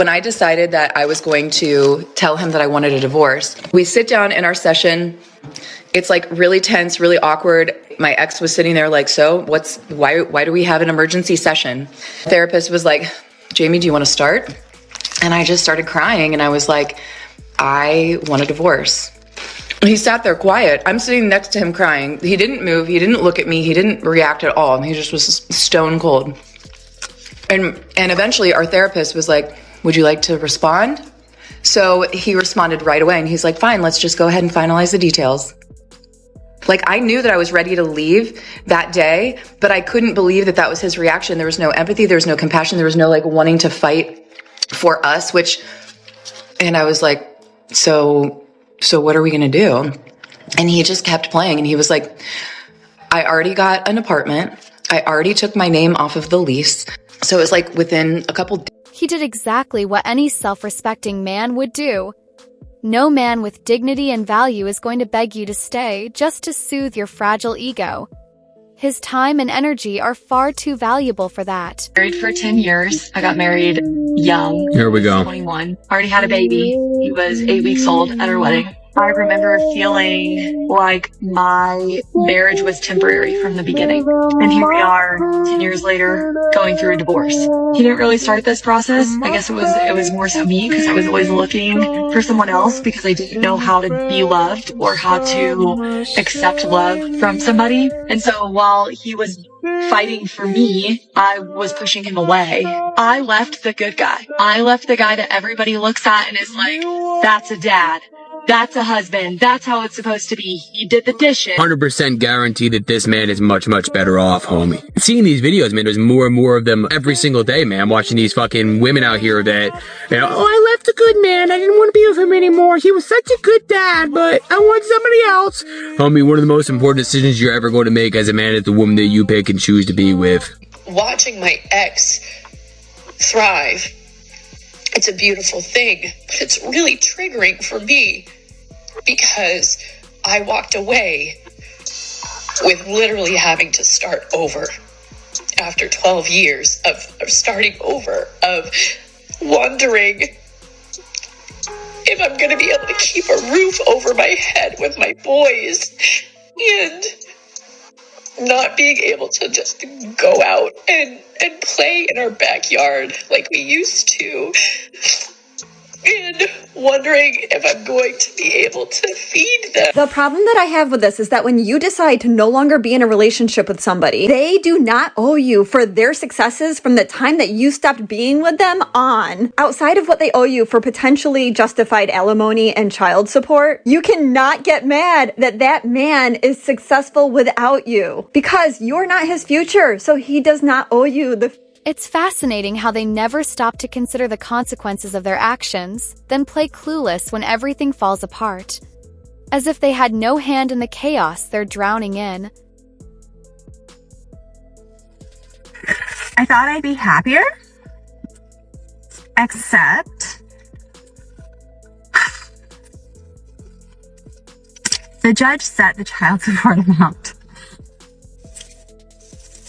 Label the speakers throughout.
Speaker 1: When I decided that I was going to tell him that I wanted a divorce, we sit down in our session. It's like really tense, really awkward. My ex was sitting there like, so why do we have an emergency session? The therapist was like, Jamie, do you want to start? And I just started crying and I was like, I want a divorce. He sat there quiet. I'm sitting next to him crying. He didn't move. He didn't look at me. He didn't react at all. He just was stone cold. And eventually our therapist was like, would you like to respond? So he responded right away and he's like, fine, let's just go ahead and finalize the details. Like, I knew that I was ready to leave that day, but I couldn't believe that that was his reaction. There was no empathy. There was no compassion. There was no like wanting to fight for us, and I was like, so what are we going to do? And he just kept playing. And he was like, I already got an apartment. I already took my name off of the lease. So it was like within a couple days.
Speaker 2: He did exactly what any self-respecting man would do. No man with dignity and value is going to beg you to stay just to soothe your fragile ego. His time and energy are far too valuable for that.
Speaker 3: Married for 10 years. I got married young.
Speaker 4: Here we go.
Speaker 3: 21. Already had a baby. He was 8 weeks old at our wedding. I remember feeling like my marriage was temporary from the beginning. And here we are 10 years later going through a divorce. He didn't really start this process. I guess it was more so me because I was always looking for someone else because I didn't know how to be loved or how to accept love from somebody. And so while he was fighting for me, I was pushing him away. I left the good guy. I left the guy that everybody looks at and is like, that's a dad. That's a husband. That's how it's supposed to be. He did the dishes.
Speaker 4: 100% guarantee that this man is much, much better off, homie. Seeing these videos, man, there's more and more of them every single day, man. I'm watching these fucking women out here that, oh, I left a good man. I didn't want to be with him anymore. He was such a good dad, but I want somebody else. Homie, one of the most important decisions you're ever going to make as a man is the woman that you pick and choose to be with.
Speaker 5: Watching my ex thrive, it's a beautiful thing, but it's really triggering for me because I walked away with literally having to start over after 12 years of starting over, of wondering if I'm going to be able to keep a roof over my head with my boys and not being able to just go out and play in our backyard like we used to, and wondering if I'm going to be able to feed them.
Speaker 6: The problem that I have with this is that when you decide to no longer be in a relationship with somebody, they do not owe you for their successes from the time that you stopped being with them on. Outside of what they owe you for potentially justified alimony and child support, you cannot get mad that that man is successful without you because you're not his future, so he does not owe you the.
Speaker 2: It's fascinating how they never stop to consider the consequences of their actions, then play clueless when everything falls apart. As if they had no hand in the chaos they're drowning in.
Speaker 7: I thought I'd be happier, except the judge set the child support amount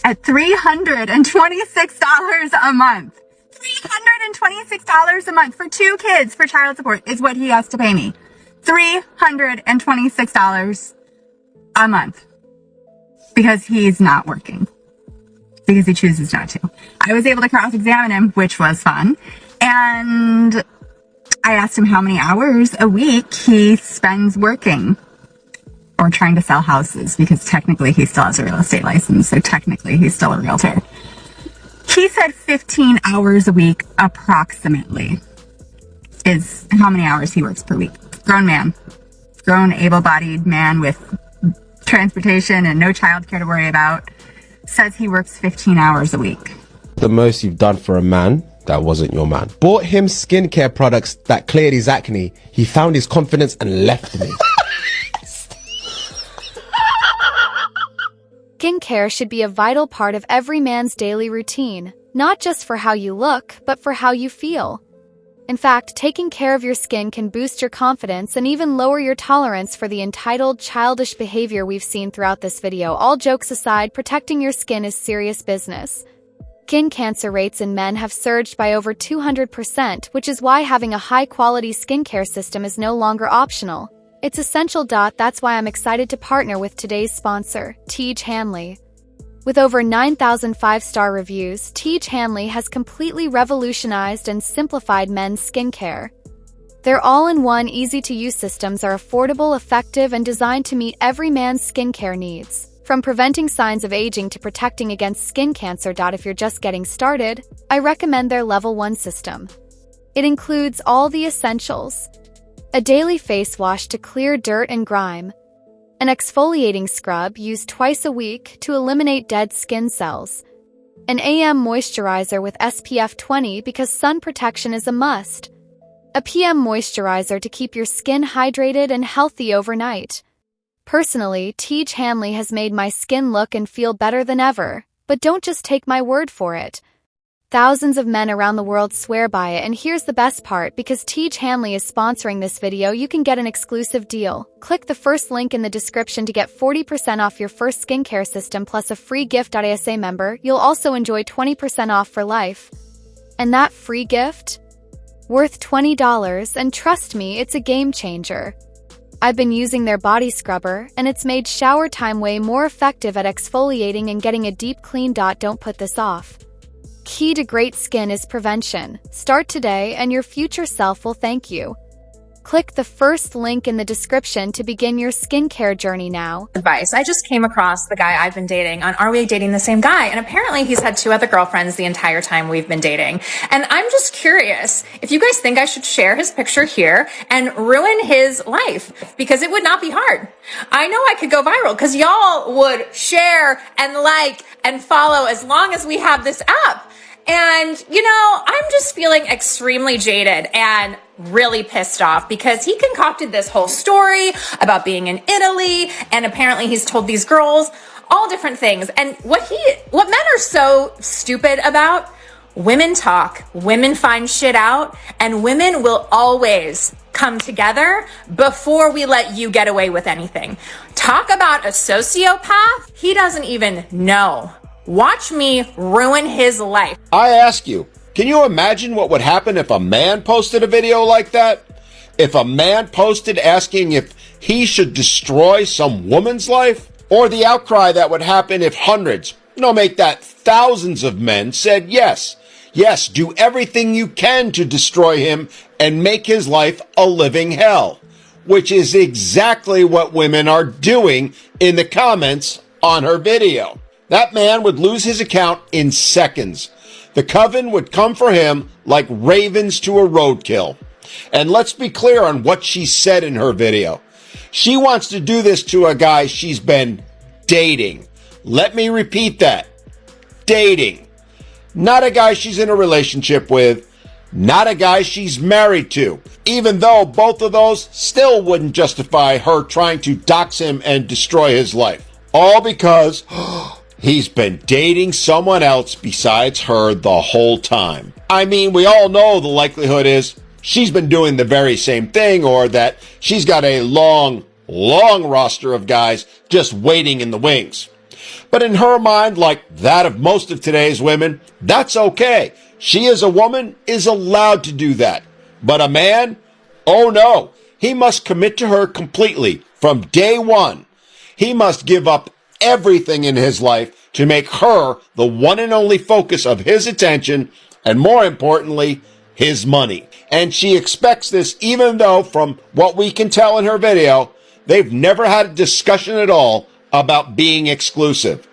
Speaker 7: at $326 a month. $326 a month for 2 kids for child support is what he has to pay me. $326 a month. Because he's not working. Because he chooses not to. I was able to cross-examine him, which was fun. And I asked him how many hours a week he spends working. Or trying to sell houses, because technically he still has a real estate license, so technically he's still a realtor. He said 15 hours a week, approximately, is how many hours he works per week. Grown man. Grown, able-bodied man with transportation and no childcare to worry about, says he works 15 hours a week.
Speaker 8: The most you've done for a man that wasn't your man. Bought him skincare products that cleared his acne. He found his confidence and left me.
Speaker 2: Skincare should be a vital part of every man's daily routine, not just for how you look, but for how you feel. In fact, taking care of your skin can boost your confidence and even lower your tolerance for the entitled, childish behavior we've seen throughout this video. All jokes aside, protecting your skin is serious business. Skin cancer rates in men have surged by over 200%, which is why having a high-quality skincare system is no longer optional. It's essential. That's why I'm excited to partner with today's sponsor, Tej Hanley. With over 9,000 five-star reviews, Tej Hanley has completely revolutionized and simplified men's skincare. Their all-in-one, easy-to-use systems are affordable, effective, and designed to meet every man's skincare needs. From preventing signs of aging to protecting against skin cancer. If you're just getting started, I recommend their Level 1 system. It includes all the essentials: a daily face wash to clear dirt and grime, an exfoliating scrub used twice a week to eliminate dead skin cells, an AM moisturizer with SPF 20 because sun protection is a must, a PM moisturizer to keep your skin hydrated and healthy overnight. Personally, Tej Hanley has made my skin look and feel better than ever, but don't just take my word for it. Thousands of men around the world swear by it, and here's the best part: because Tej Hanley is sponsoring this video, you can get an exclusive deal. Click the first link in the description to get 40% off your first skincare system plus a free gift. As a member, you'll also enjoy 20% off for life. And that free gift? Worth $20, and trust me, it's a game changer. I've been using their body scrubber, and it's made shower time way more effective at exfoliating and getting a deep clean. Don't put this off. Key to great skin is prevention. Start today, and your future self will thank you. Click the first link in the description to begin your skincare journey now.
Speaker 9: Advice. I just came across the guy I've been dating on Are We Dating the Same Guy? And apparently he's had 2 other girlfriends the entire time we've been dating. And I'm just curious if you guys think I should share his picture here and ruin his life, because it would not be hard. I know I could go viral because y'all would share and like and follow as long as we have this app. And, I'm just feeling extremely jaded and really pissed off because he concocted this whole story about being in Italy, and apparently he's told these girls all different things. And what men are so stupid about: women talk, women find shit out, and women will always come together before we let you get away with anything. Talk about a sociopath. He doesn't even know. Watch me ruin his life.
Speaker 10: I ask you, can you imagine what would happen if a man posted a video like that? If a man posted asking if he should destroy some woman's life? Or the outcry that would happen if hundreds, make that thousands of men said yes. Yes, do everything you can to destroy him and make his life a living hell. Which is exactly what women are doing in the comments on her video. That man would lose his account in seconds. The coven would come for him like ravens to a roadkill. And let's be clear on what she said in her video. She wants to do this to a guy she's been dating. Let me repeat that. Dating. Not a guy she's in a relationship with. Not a guy she's married to. Even though both of those still wouldn't justify her trying to dox him and destroy his life. All because he's been dating someone else besides her the whole time. I mean, we all know the likelihood is she's been doing the very same thing, or that she's got a long roster of guys just waiting in the wings. But in her mind, like that of most of today's women, that's okay. She as a woman is allowed to do that. But a man? Oh no. He must commit to her completely from day one. He must give up everything in his life to make her the one and only focus of his attention, and more importantly, his money. And she expects this even though, from what we can tell in her video, they've never had a discussion at all about being exclusive.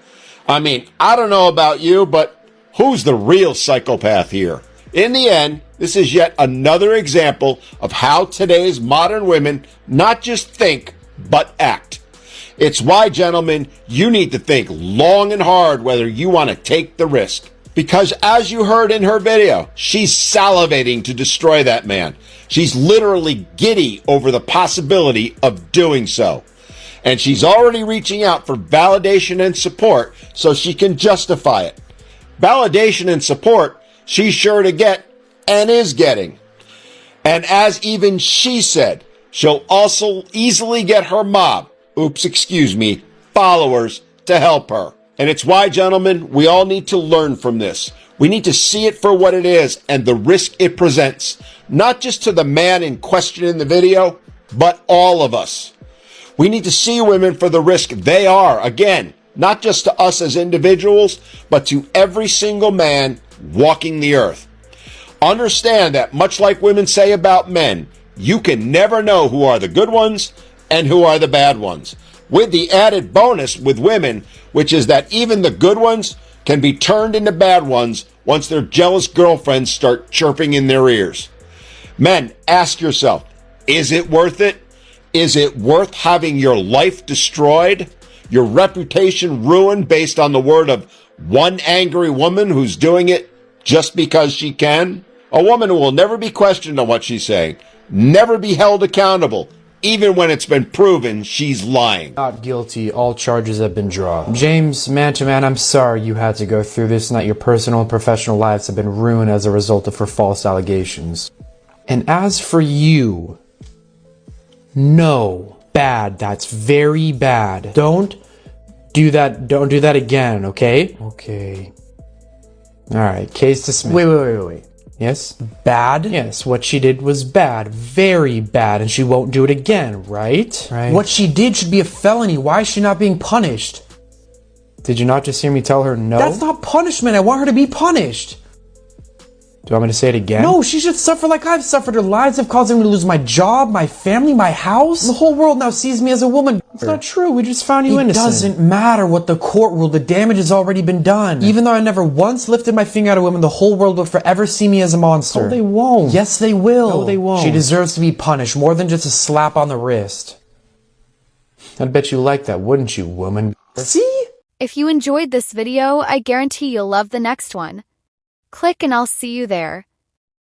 Speaker 10: I mean, I don't know about you, but who's the real psychopath here? In the end, this is yet another example of how today's modern women not just think, but act. It's why, gentlemen, you need to think long and hard whether you want to take the risk. Because as you heard in her video, she's salivating to destroy that man. She's literally giddy over the possibility of doing so. And she's already reaching out for validation and support so she can justify it. Validation and support she's sure to get and is getting. And as even she said, she'll also easily get her mob, followers to help her. And it's why, gentlemen, we all need to learn from this. We need to see it for what it is and the risk it presents, not just to the man in question in the video, but all of us. We need to see women for the risk they are, again, not just to us as individuals, but to every single man walking the earth. Understand that, much like women say about men, you can never know who are the good ones and who are the bad ones. With the added bonus with women, which is that even the good ones can be turned into bad ones once their jealous girlfriends start chirping in their ears. Men, ask yourself, is it worth it? Is it worth having your life destroyed, your reputation ruined based on the word of one angry woman who's doing it just because she can? A woman who will never be questioned on what she's saying, never be held accountable, even when it's been proven she's lying.
Speaker 11: Not guilty. All charges have been dropped. James, man to man, I'm sorry you had to go through this and that your personal and professional lives have been ruined as a result of her false allegations. And as for you, no, bad. That's very bad. Don't do that again, okay? Okay. Alright, case dismissed. Wait. Yes? Bad? Yes, what she did was bad. Very bad, and she won't do it again, right? Right. What she did should be a felony. Why is she not being punished? Did you not just hear me tell her no? That's not punishment. I want her to be punished. Do you want me to say it again? No, she should suffer like I've suffered. Her lies have caused me to lose my job, my family, my house. The whole world now sees me as a woman. It's not true. We just found you innocent. It doesn't matter what the court ruled. The damage has already been done. Even though I never once lifted my finger at a woman, the whole world will forever see me as a monster. No, they won't. Yes, they will. No, they won't. She deserves to be punished more than just a slap on the wrist. I'd bet you like that, wouldn't you, woman? See?
Speaker 2: If you enjoyed this video, I guarantee you'll love the next one. Click and I'll see you there.